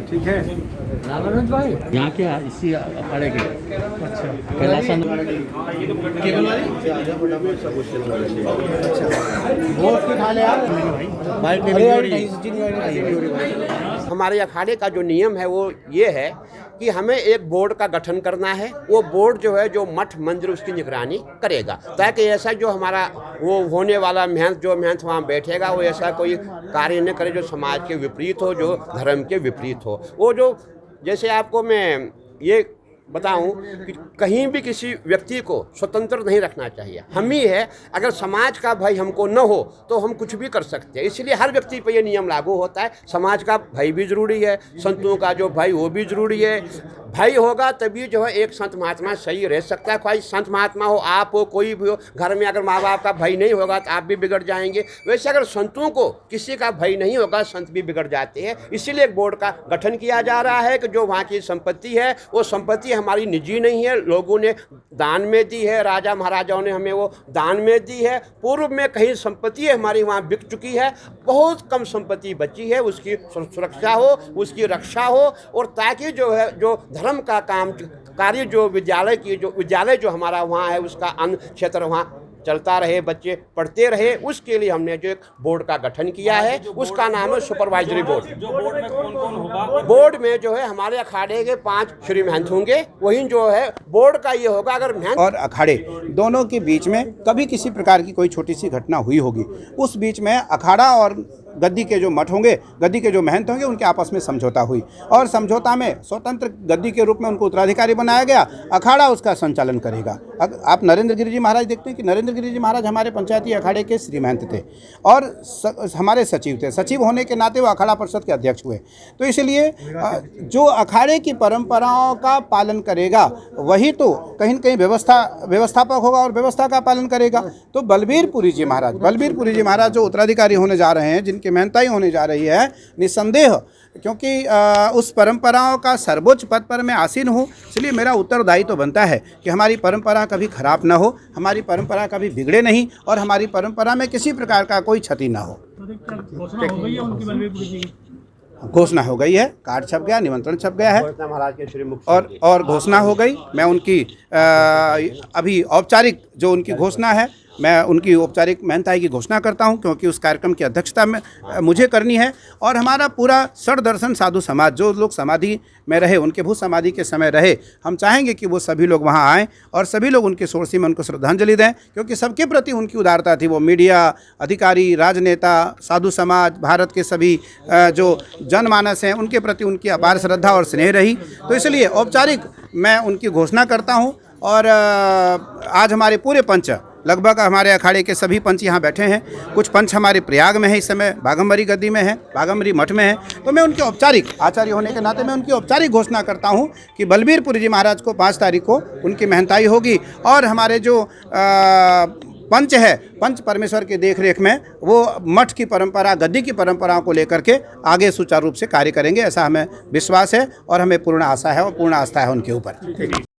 ठीक है। यहाँ क्या इसी अखाड़े के हमारे अखाड़े का जो नियम है वो ये है कि हमें एक बोर्ड का गठन करना है। वो बोर्ड जो है जो मठ मंदिर उसकी निगरानी करेगा, ताकि ऐसा जो हमारा वो होने वाला महंत वहाँ बैठेगा वो ऐसा कोई कार्य न करे जो समाज के विपरीत हो, जो धर्म के विपरीत हो। वो जो जैसे आपको मैं ये बताऊं कि कहीं भी किसी व्यक्ति को स्वतंत्र नहीं रखना चाहिए। हम ही है, अगर समाज का भय हमको न हो तो हम कुछ भी कर सकते हैं। इसलिए हर व्यक्ति पे ये नियम लागू होता है। समाज का भय भी जरूरी है, संतों का जो भय वो भी जरूरी है। भय होगा तभी जो है एक संत महात्मा सही रह सकता है। कोई संत महात्मा हो, आप हो, कोई भी हो, घर में अगर माँ बाप का भय नहीं होगा तो आप भी बिगड़ जाएंगे। वैसे अगर संतों को किसी का भय नहीं होगा, संत भी बिगड़ जाते हैं। इसीलिए एक बोर्ड का गठन किया जा रहा है कि जो वहाँ की संपत्ति है वो संपत्ति हमारी निजी नहीं है, लोगों ने दान में दी है, राजा महाराजाओं ने हमें वो दान में दी है। पूर्व में कहीं संपत्ति हमारी वहाँ बिक चुकी है, बहुत कम संपत्ति बची है। उसकी सुरक्षा हो, उसकी रक्षा हो, और ताकि जो है जो धर्म का काम कार्य जो विद्यालय जो हमारा वहाँ है उसका अन्य क्षेत्र वहाँ चलता रहे, बच्चे पढ़ते रहे, उसके लिए हमने जो एक बोर्ड का गठन किया है। उसका नाम है सुपरवाइजरी बोर्ड। जो बोर्ड में कौन-कौन होगा? बोर्ड में जो है हमारे अखाड़े के 5 श्री महंत होंगे। वही जो है बोर्ड का ये होगा, अगर महंत और अखाड़े दोनों के बीच में कभी किसी प्रकार की कोई छोटी सी घटना हुई होगी, उस बीच में अखाड़ा और गद्दी के जो मठ होंगे, गद्दी के जो महंत होंगे, उनके आपस में समझौता हुई और समझौता में स्वतंत्र गद्दी के रूप में उनको उत्तराधिकारी बनाया गया। अखाड़ा उसका संचालन करेगा। आप नरेंद्र गिरि जी महाराज देखते हैं कि नरेंद्र गिरि जी महाराज हमारे पंचायती अखाड़े के श्री महंत थे और हमारे सचिव थे। सचिव होने के नाते वो अखाड़ा परिषद के अध्यक्ष हुए। तो इसलिए जो अखाड़े की परंपराओं का पालन करेगा वही तो कहीं न कहीं व्यवस्थापक होगा और व्यवस्था का पालन करेगा। तो बलबीरपुरी जी महाराज जो उत्तराधिकारी होने जा रहे हैं, जिनकी महंताई होने जा रही है, निस्संदेह क्योंकि उस परंपराओं का सर्वोच्च पद पर मैं आसीन हूँ, इसलिए मेरा उत्तरदायित्व तो बनता है कि हमारी परंपरा कभी खराब ना हो, हमारी परंपरा कभी बिगड़े नहीं और हमारी परंपरा में किसी प्रकार का कोई क्षति ना हो। घोषणा हो गई है, कार्ड छप गया, निमंत्रण छप गया है महाराज के श्री मुख और घोषणा हो गई। मैं उनकी अभी औपचारिक जो उनकी घोषणा है, मैं उनकी औपचारिक महंताई की घोषणा करता हूं, क्योंकि उस कार्यक्रम की अध्यक्षता में मुझे करनी है। और हमारा पूरा षड्दर्शन साधु समाज, जो लोग समाधि में रहे, उनके भू समाधि के समय रहे, हम चाहेंगे कि वो सभी लोग वहां आएँ और सभी लोग उनके सोरसी में उनको श्रद्धांजलि दें, क्योंकि सबके प्रति उनकी उदारता थी। वो मीडिया, अधिकारी, राजनेता, साधु समाज, भारत के सभी जो जनमानस हैं, उनके प्रति उनकी अपार श्रद्धा और स्नेह रही। तो इसलिए औपचारिक मैं उनकी घोषणा करता हूँ। और आज हमारे पूरे पंच, लगभग हमारे अखाड़े के सभी पंच यहाँ बैठे हैं। कुछ पंच हमारे प्रयाग में है, इस समय बाघम्बरी गद्दी में है, बाघम्बरी मठ में है। तो मैं उनके औपचारिक आचार्य होने के नाते मैं उनकी औपचारिक घोषणा करता हूँ कि बलबीरपुरी जी महाराज को 5 तारीख को उनकी महंताई होगी और हमारे जो पंच है, पंच परमेश्वर के देखरेख में वो मठ की परंपरा, गद्दी की परंपराओं को लेकर के आगे सुचारू रूप से कार्य करेंगे। ऐसा हमें विश्वास है और हमें पूर्ण आशा है और पूर्ण आस्था है उनके ऊपर।